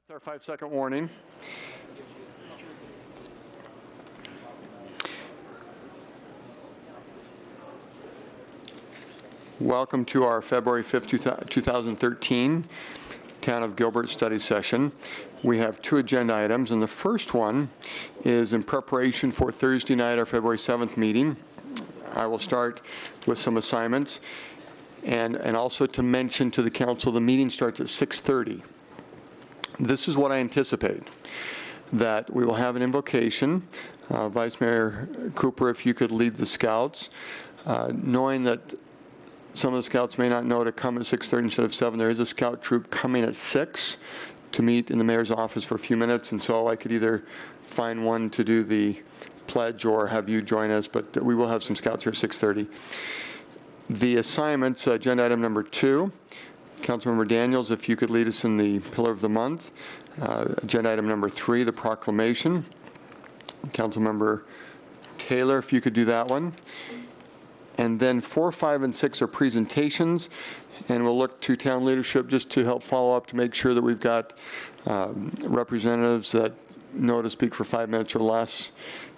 It's our 5-second warning. Welcome to our February 5th, 2013 Town of Gilbert study session. We have two agenda items, and the first one is in preparation for Thursday night, our February 7th meeting. I will start with some assignments, and also to mention to the council the meeting starts at 6:30. This is what I anticipate, that we will have an invocation. Vice Mayor Cooper, if you could lead the scouts, knowing that some of the scouts may not know to come at 6:30 instead of 7. There is a scout troop coming at 6 to meet in the mayor's office for a few minutes, and so I could either find one to do the pledge or have you join us, but we will have some scouts here at 6:30. The assignments, agenda item number 2, Councilmember Daniels, if you could lead us in the Pillar of the Month. Agenda item number 3, the proclamation. Councilmember Taylor, if you could do that one. And then 4, 5, and 6 are presentations, and we'll look to town leadership just to help follow up to make sure that we've got representatives that know to speak for 5 minutes or less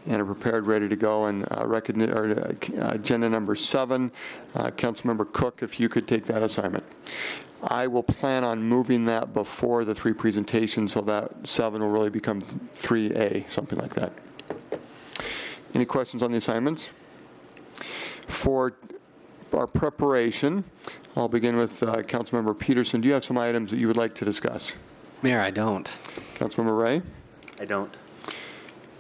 and are prepared, ready to go. And agenda number 7, Councilmember Cook, if you could take that assignment. I will plan on moving that before the 3 presentations, so that 7 will really become 3A, something like that. Any questions on the assignments? For our preparation, I'll begin with Councilmember Peterson. Do you have some items that you would like to discuss? Mayor, I don't. Councilmember Ray? I don't.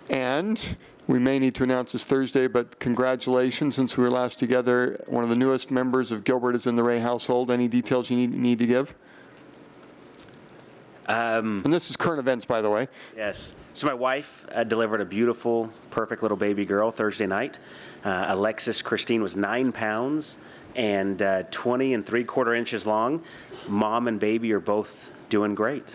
And we may need to announce this Thursday, but congratulations, since we were last together, one of the newest members of Gilbert is in the Ray household. Any details you need to give? And this is current events, by the way. Yes. So my wife delivered a beautiful, perfect little baby girl Thursday night. Alexis Christine was 9 pounds and 20 3/4 inches long. Mom and baby are both doing great.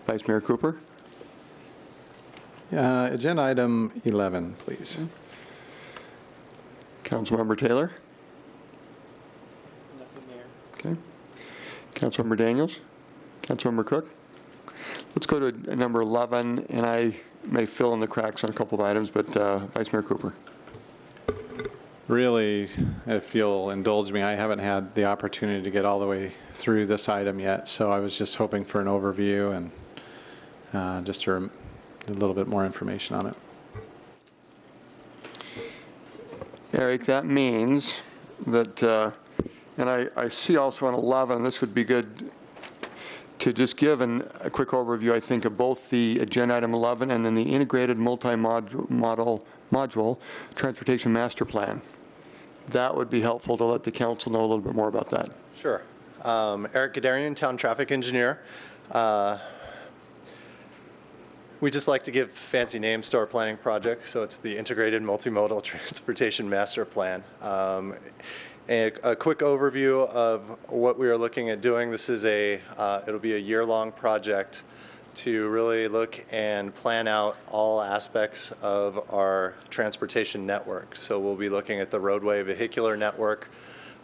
Vice Mayor Cooper? Agenda item 11, please. Councilmember Taylor? Nothing there. Okay. Councilmember Daniels? Councilmember Cook? Let's go to number 11, and I may fill in the cracks on a couple of items, but Vice Mayor Cooper. Really, if you'll indulge me, I haven't had the opportunity to get all the way through this item yet, so I was just hoping for an overview and just a little bit more information on it. Eric, that means that, and I see also on 11, this would be good to just give a quick overview, I think, of both the agenda item 11 and then the integrated multi-module transportation master plan. That would be helpful to let the council know a little bit more about that. Sure. Eric Gadarian, Town Traffic Engineer. We just like to give fancy names to our planning project, so it's the Integrated Multimodal Transportation Master Plan. A quick overview of what we are looking at doing. This is it'll be a year-long project to really look and plan out all aspects of our transportation network. So we'll be looking at the roadway vehicular network.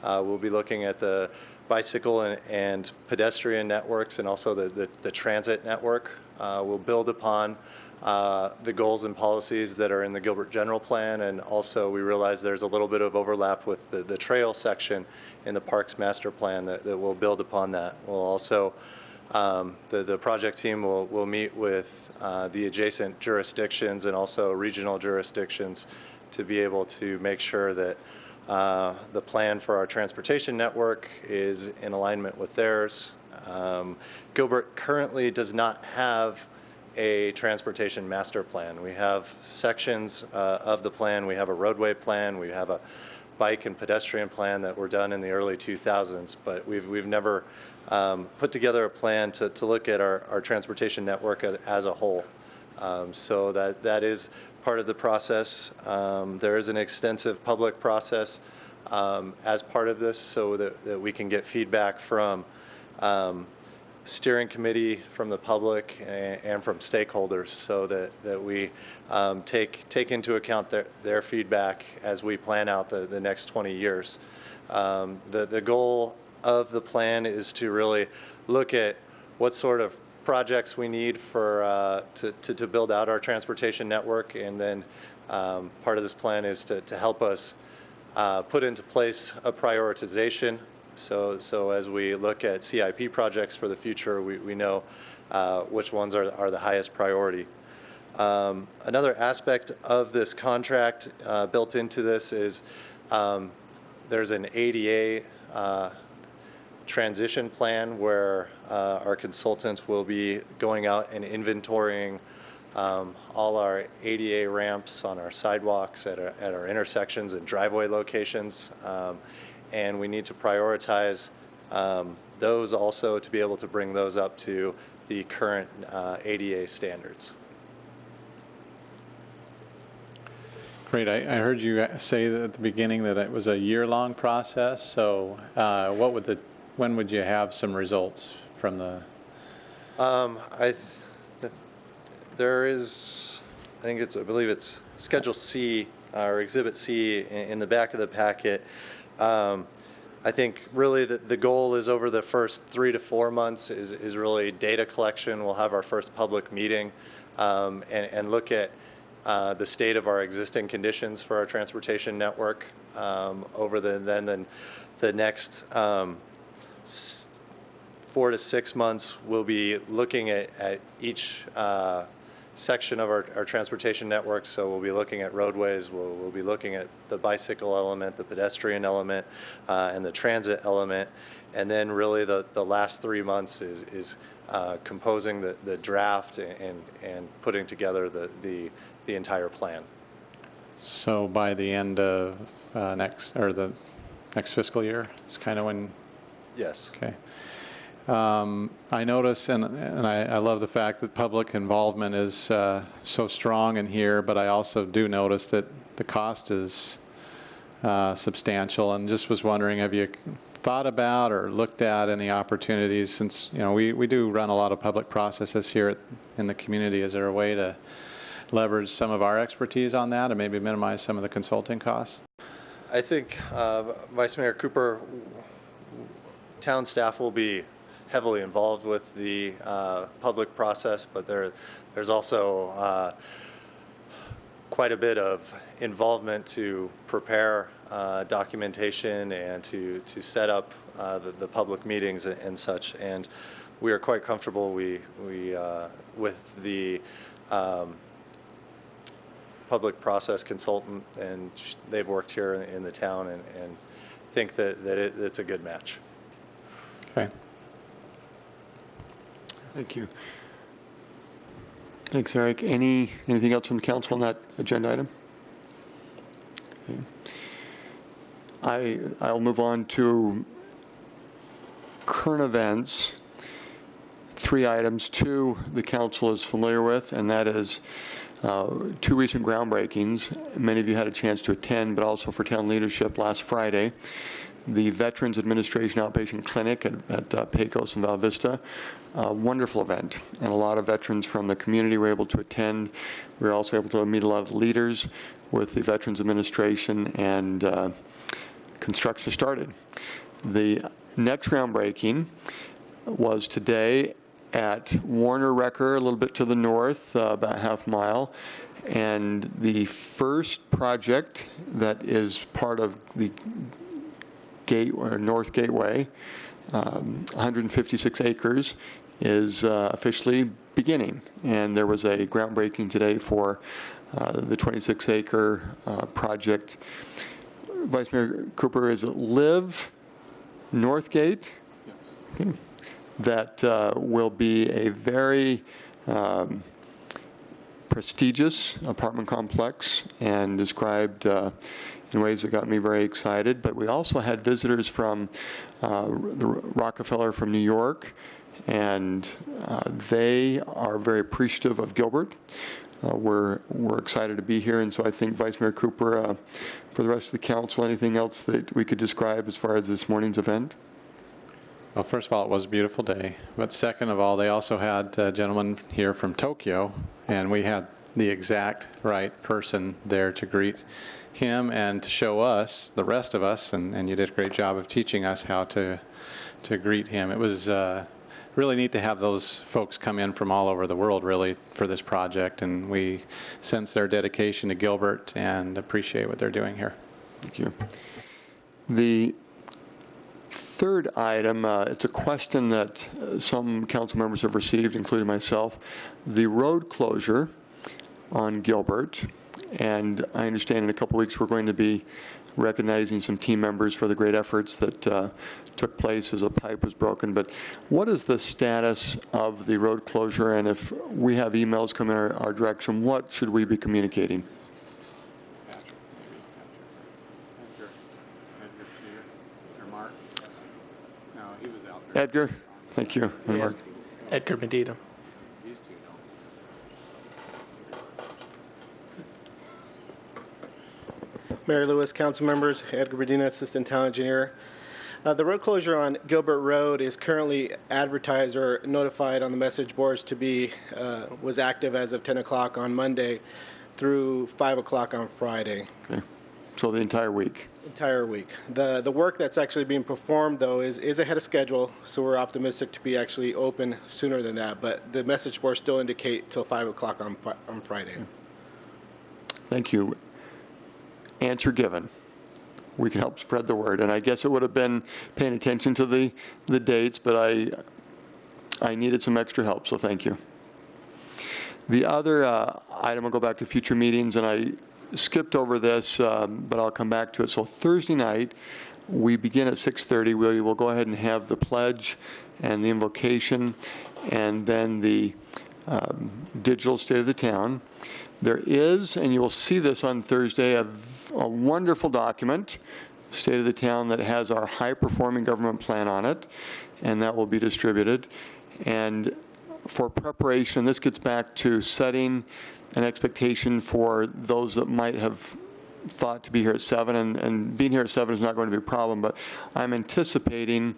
We'll be looking at the bicycle and pedestrian networks, and also the transit network. We'll build upon the goals and policies that are in the Gilbert General Plan, and also we realize there's a little bit of overlap with the trail section in the Parks Master Plan that will build upon that. We'll also, the project team will meet with the adjacent jurisdictions and also regional jurisdictions to be able to make sure that the plan for our transportation network is in alignment with theirs. Gilbert currently does not have a transportation master plan. We have sections of the plan. We have a roadway plan. We have a bike and pedestrian plan that were done in the early 2000s, but we've never put together a plan to look at our transportation network as a whole. So that is part of the process. There is an extensive public process as part of this, so that we can get feedback from steering committee, from the public, and from stakeholders, so that we take into account their feedback as we plan out the next 20 years. The goal of the plan is to really look at what sort of projects we need for to build out our transportation network, and then part of this plan is to help us put into place a prioritization. So as we look at CIP projects for the future, we know which ones are the highest priority. Another aspect of this contract built into this is there's an ADA transition plan where our consultants will be going out and inventorying all our ADA ramps on our sidewalks at our intersections and driveway locations. And we need to prioritize those also to be able to bring those up to the current ADA standards. Great. I heard you say that at the beginning that it was a year-long process. So when would you have some results from the? There is, I believe it's Schedule C or Exhibit C in the back of the packet. I think really the goal is over the first 3 to 4 months is really data collection. We'll have our first public meeting and look at the state of our existing conditions for our transportation network. Over the next 4 to 6 months, we'll be looking at each section of our transportation network. So we'll be looking at roadways, we'll be looking at the bicycle element, the pedestrian element, and the transit element. And then really the last 3 months is composing the draft and putting together the entire plan. So by the end of the next fiscal year is kind of when? Yes. Okay. I notice, and I love the fact that public involvement is so strong in here, but I also do notice that the cost is substantial, and just was wondering, have you thought about or looked at any opportunities, since we do run a lot of public processes here in the community? Is there a way to leverage some of our expertise on that and maybe minimize some of the consulting costs? I think Vice Mayor Cooper, town staff will be heavily involved with the public process, but there's also quite a bit of involvement to prepare documentation and to set up the public meetings and such. And we are quite comfortable with the public process consultant, and they've worked here in the town, and think that it's a good match. Okay. Thank you. Thanks, Eric. Anything else from the council on that agenda item? Okay. I'll move on to current events. 3 items. 2 the council is familiar with, and that is 2 recent groundbreakings. Many of you had a chance to attend, but also for town leadership last Friday. The Veterans Administration Outpatient Clinic at Pecos and Val Vista. Wonderful event, and a lot of veterans from the community were able to attend. We were also able to meet a lot of leaders with the Veterans Administration, and construction started. The next groundbreaking was today at Warner Wrecker, a little bit to the north, about half mile. And the first project that is part of the North Gateway, 156 acres, is officially beginning. And there was a groundbreaking today for the 26-acre project. Vice Mayor Cooper, is it Live Northgate? Yes. Okay. That will be a very prestigious apartment complex, and described in ways that got me very excited. But we also had visitors from the Rockefeller from New York, and they are very appreciative of Gilbert. We're excited to be here, and so I think Vice Mayor Cooper, for the rest of the council, anything else that we could describe as far as this morning's event? Well, first of all, it was a beautiful day. But second of all, they also had a gentleman here from Tokyo, and we had the exact right person there to greet him and to show us, the rest of us, and you did a great job of teaching us how to greet him. It was really neat to have those folks come in from all over the world, really, for this project, and we sense their dedication to Gilbert and appreciate what they're doing here. Thank you. The third item, it's a question that some council members have received, including myself. The road closure on Gilbert, and I understand in a couple weeks we're going to be recognizing some team members for the great efforts that took place as a pipe was broken. But what is the status of the road closure, and if we have emails coming our direction, what should we be communicating? Edgar, thank you. And Mark. Edgar Medina. Mayor Lewis, council members, Edgar Medina, Assistant Town Engineer. The road closure on Gilbert Road is currently advertised or notified on the message boards to be, was active as of 10 o'clock on Monday through 5 o'clock on Friday. Okay. So the entire week? Entire week. The work that's actually being performed, though, is ahead of schedule, so we're optimistic to be actually open sooner than that. But the message boards still indicate till 5 o'clock on Friday. Thank you. Answer given. We can help spread the word. And I guess it would have been paying attention to the dates, but I needed some extra help, so thank you. The other item, I'll go back to future meetings, and I skipped over this, but I'll come back to it. So Thursday night, we begin at 6:30. We will go ahead and have the pledge and the invocation, and then the digital state of the town. There is, and you will see this on Thursday, a wonderful document, State of the Town, that has our high-performing government plan on it, and that will be distributed. And for preparation, this gets back to setting an expectation for those that might have thought to be here at 7, and being here at 7 is not going to be a problem, but I'm anticipating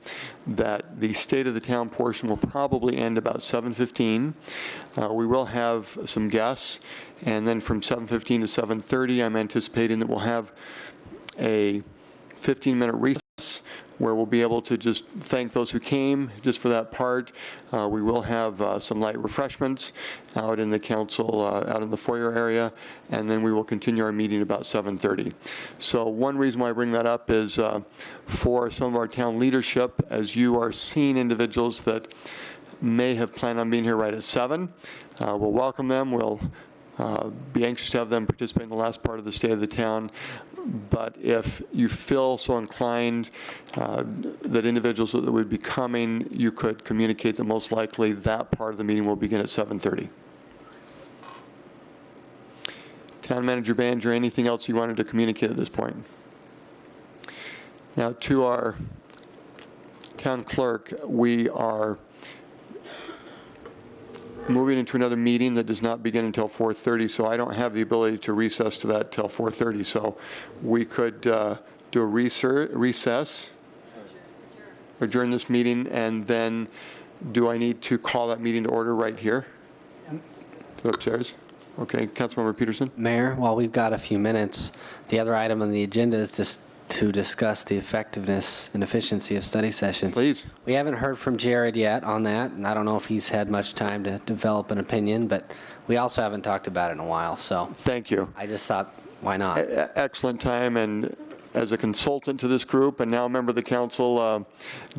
that the State of the Town portion will probably end about 7:15. We will have some guests, and then from 7:15 to 7:30, I'm anticipating that we'll have a 15-minute recess where we'll be able to just thank those who came just for that part. We will have some light refreshments out in the council, out in the foyer area, and then we will continue our meeting about 7:30. So one reason why I bring that up is for some of our town leadership, as you are seeing individuals that may have planned on being here right at 7, we'll welcome them. We'll be anxious to have them participate in the last part of the State of the Town. But if you feel so inclined that individuals that would be coming, you could communicate that most likely that part of the meeting will begin at 7:30. Town Manager Banjer, anything else you wanted to communicate at this point? Now to our town clerk, we are moving into another meeting that does not begin until 4:30, so I don't have the ability to recess to that till 4:30. So we could do a recess, adjourn this meeting, and then do I need to call that meeting to order right here? Upstairs? Okay, Councilmember Peterson? Mayor, while we've got a few minutes, the other item on the agenda is just to discuss the effectiveness and efficiency of study sessions. Please. We haven't heard from Jared yet on that, and I don't know if he's had much time to develop an opinion, but we also haven't talked about it in a while, so. Thank you. I just thought, why not? Excellent time, and as a consultant to this group and now a member of the council,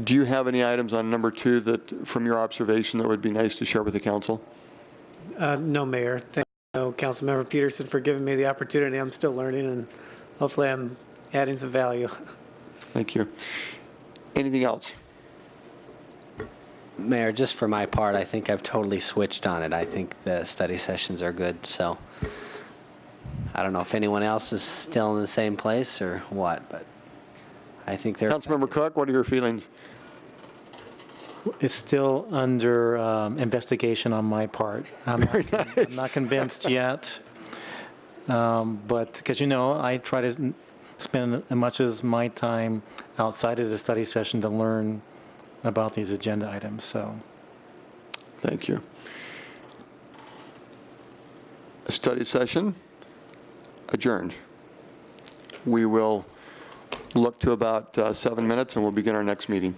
do you have any items on number 2 that, from your observation, that would be nice to share with the council? No, Mayor. Thank you, Councilmember Peterson, for giving me the opportunity. I'm still learning, and hopefully I'm adding some value. Thank you. Anything else? Mayor, just for my part, I think I've totally switched on it. I think the study sessions are good, so I don't know if anyone else is still in the same place or what, but I think they're... Councilmember Cook, what are your feelings? It's still under investigation on my part. I'm not convinced yet, but because, you know, I try to spend as much as my time outside of the study session to learn about these agenda items, so. Thank you. study session adjourned. We will look to about 7 minutes and we'll begin our next meeting.